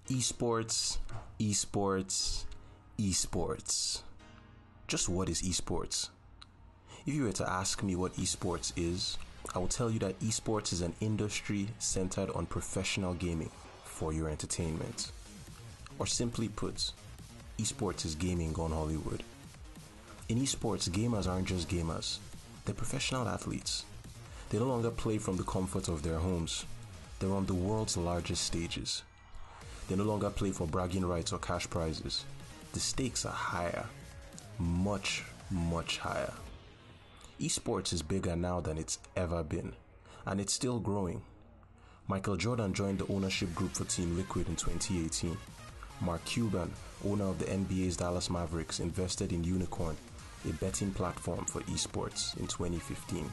Esports, esports, esports. Just what is esports? If you were to ask me what esports is, I will tell you that esports is an industry centered on professional gaming for your entertainment. Or simply put, esports is gaming gone Hollywood. In esports, gamers aren't just gamers, they're professional athletes. They no longer play from the comfort of their homes. They're on the world's largest stages. They no longer play for bragging rights or cash prizes. The stakes are higher. Much, much higher. Esports is bigger now than it's ever been, and it's still growing. Michael Jordan joined the ownership group for Team Liquid in 2018. Mark Cuban, owner of the NBA's Dallas Mavericks, invested in Unicorn, a betting platform for esports, in 2015.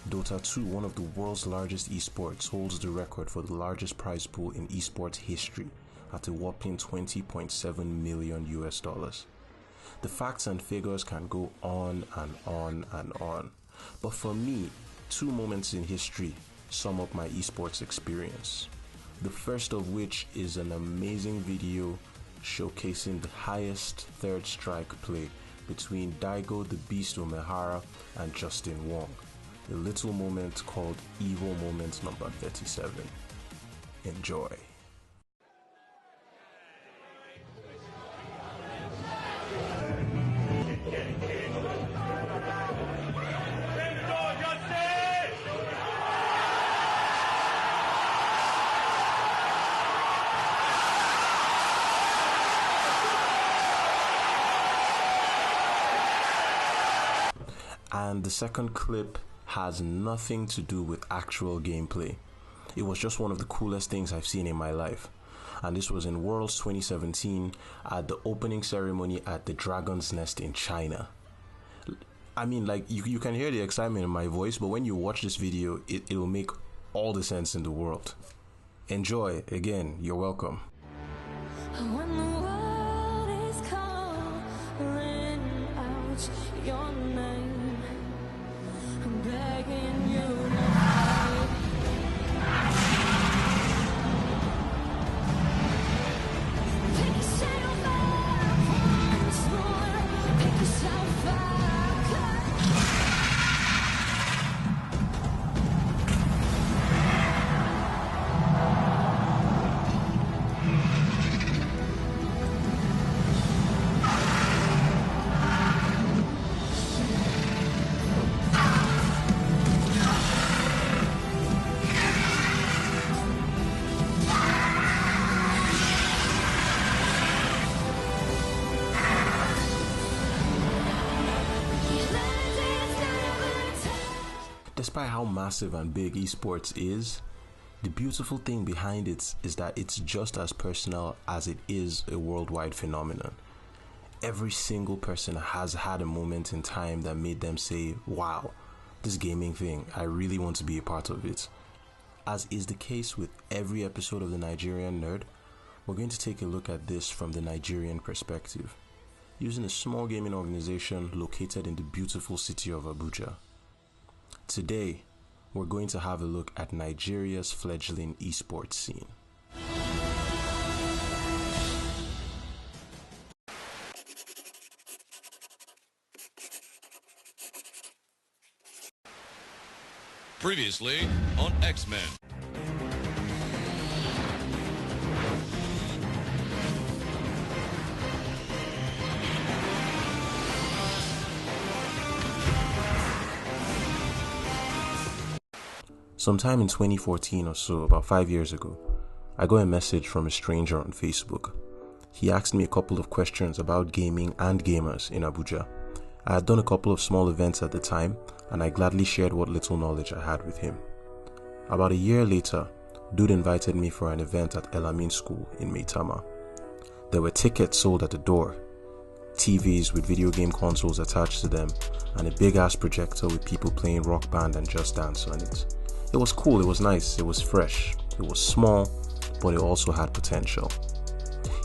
Dota 2, one of the world's largest esports, holds the record for the largest prize pool in esports history at a whopping $20.7 million US. The facts and figures can go on and on and on, but for me, two moments in history sum up my esports experience. The first of which is an amazing video showcasing the highest third strike play between Daigo the Beast Umehara and Justin Wong. A little moment called Evo Moment number 37. Enjoy. And the second clip has nothing to do with actual gameplay. It was just one of the coolest things I've seen in my life. And this was in Worlds 2017 at the opening ceremony at the Dragon's Nest in China. I mean, like, you can hear the excitement in my voice, but when you watch this video, it'll make all the sense in the world. Enjoy. Again, you're welcome. When the world is calling out your name, I'm begging you to hide. Pick yourself up once more. Pick yourself up. Despite how massive and big esports is, the beautiful thing behind it is that it's just as personal as it is a worldwide phenomenon. Every single person has had a moment in time that made them say, wow, this gaming thing, I really want to be a part of it. As is the case with every episode of the Nigerian Nerd, we're going to take a look at this from the Nigerian perspective, using a small gaming organization located in the beautiful city of Abuja. Today, we're going to have a look at Nigeria's fledgling esports scene. Previously on X-Men. Sometime in 2014 or so, about 5 years ago, I got a message from a stranger on Facebook. He asked me a couple of questions about gaming and gamers in Abuja. I had done a couple of small events at the time, and I gladly shared what little knowledge I had with him. About a year later, Dude invited me for an event at Elamin School in Maitama. There were tickets sold at the door, TVs with video game consoles attached to them, and a big ass projector with people playing Rock Band and Just Dance on it. It was cool, it was nice, it was fresh, it was small, but it also had potential.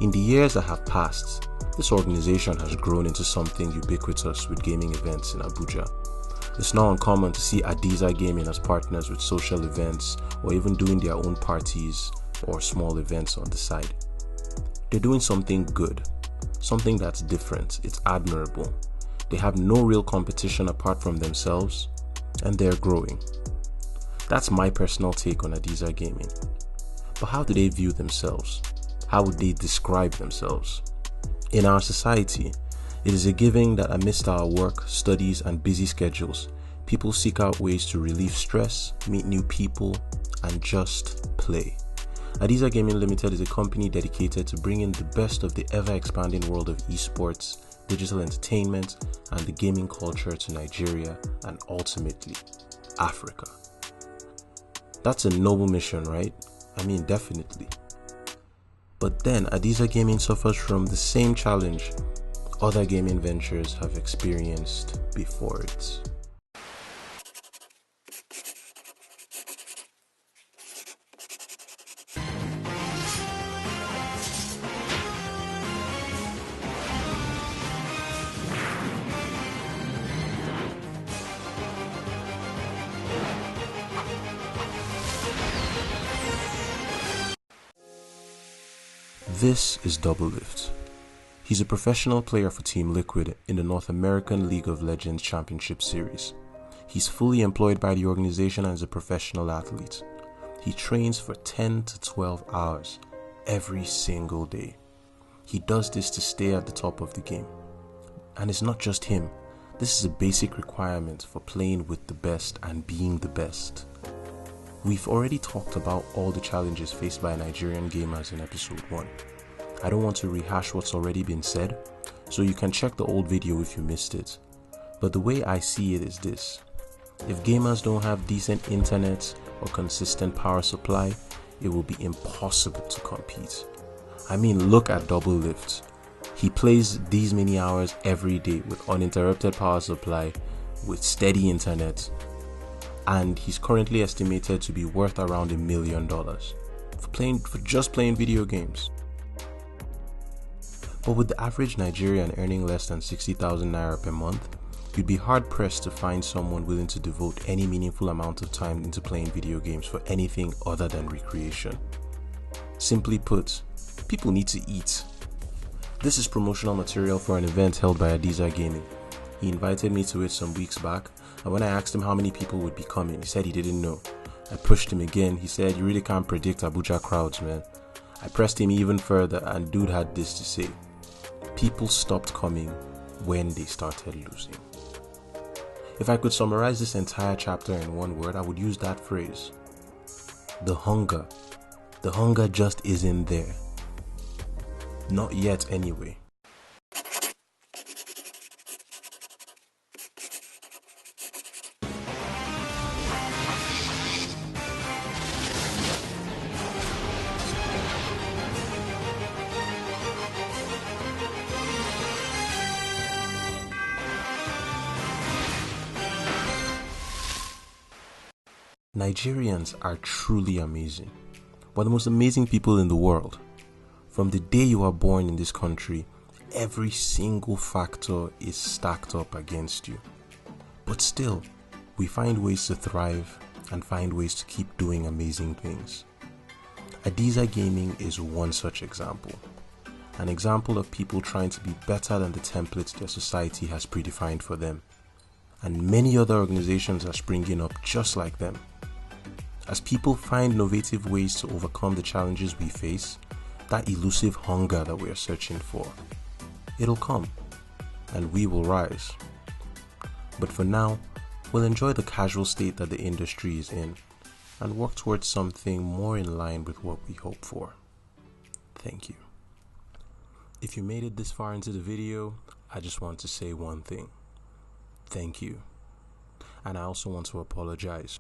In the years that have passed, this organization has grown into something ubiquitous with gaming events in Abuja. It's not uncommon to see Adiza Gaming as partners with social events or even doing their own parties or small events on the side. They're doing something good, something that's different, it's admirable. They have no real competition apart from themselves, and they're growing. That's my personal take on Adiza Gaming. But how do they view themselves? How would they describe themselves? In our society, it is a given that amidst our work, studies, and busy schedules, people seek out ways to relieve stress, meet new people, and just play. Adiza Gaming Limited is a company dedicated to bringing the best of the ever-expanding world of esports, digital entertainment, and the gaming culture to Nigeria and ultimately Africa. That's a noble mission, right? I mean, definitely. But then Adiza Gaming suffers from the same challenge other gaming ventures have experienced before it. This is Doublelift. He's a professional player for Team Liquid in the North American League of Legends Championship Series. He's fully employed by the organization as a professional athlete. He trains for 10 to 12 hours every single day. He does this to stay at the top of the game. And it's not just him. This is a basic requirement for playing with the best and being the best. We've already talked about all the challenges faced by Nigerian gamers in episode 1. I don't want to rehash what's already been said, so you can check the old video if you missed it. But the way I see it is this: if gamers don't have decent internet or consistent power supply, it will be impossible to compete. I mean, look at Doublelift. He plays these many hours every day with uninterrupted power supply, with steady internet, and he's currently estimated to be worth around $1 million for just playing video games. But with the average Nigerian earning less than 60,000 naira per month, you'd be hard pressed to find someone willing to devote any meaningful amount of time into playing video games for anything other than recreation. Simply put, people need to eat. This is promotional material for an event held by Adiza Gaming. He invited me to it some weeks back, and when I asked him how many people would be coming, he said he didn't know. I pushed him again. He said, "You really can't predict Abuja crowds, man." I pressed him even further, and dude had this to say: people stopped coming when they started losing. If I could summarize this entire chapter in one word, I would use that phrase: the hunger. The hunger just isn't there. Not yet, anyway. Nigerians are truly amazing. We're the most amazing people in the world. From the day you are born in this country, every single factor is stacked up against you. But still, we find ways to thrive and find ways to keep doing amazing things. Adiza Gaming is one such example. An example of people trying to be better than the templates their society has predefined for them. And many other organizations are springing up just like them. As people find innovative ways to overcome the challenges we face, that elusive hunger that we are searching for, it'll come, and we will rise. But for now, we'll enjoy the casual state that the industry is in, and work towards something more in line with what we hope for. Thank you. If you made it this far into the video, I just want to say one thing. Thank you. And I also want to apologize.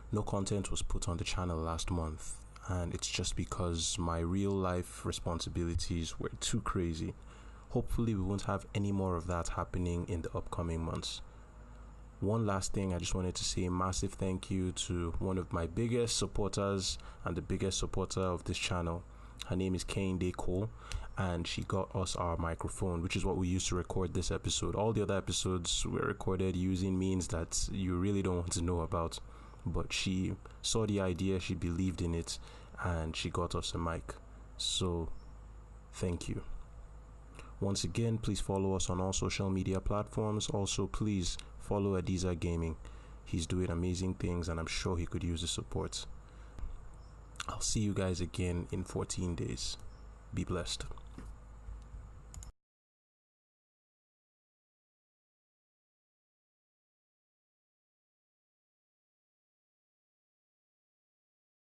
No content was put on the channel last month, and it's just because my real life responsibilities were too crazy. Hopefully we won't have any more of that happening in the upcoming months. One last thing, I just wanted to say a massive thank you to one of my biggest supporters and the biggest supporter of this channel. Her name is Kehinde Cole, and she got us our microphone, which is what we used to record this episode. All the other episodes were recorded using means that you really don't want to know about. But she saw the idea, she believed in it, and she got us a mic. So Thank you. Once again, please follow us on all social media platforms. Also, please follow Adiza Gaming. He's doing amazing things and I'm sure he could use the support. I'll see you guys again in 14 days. Be blessed.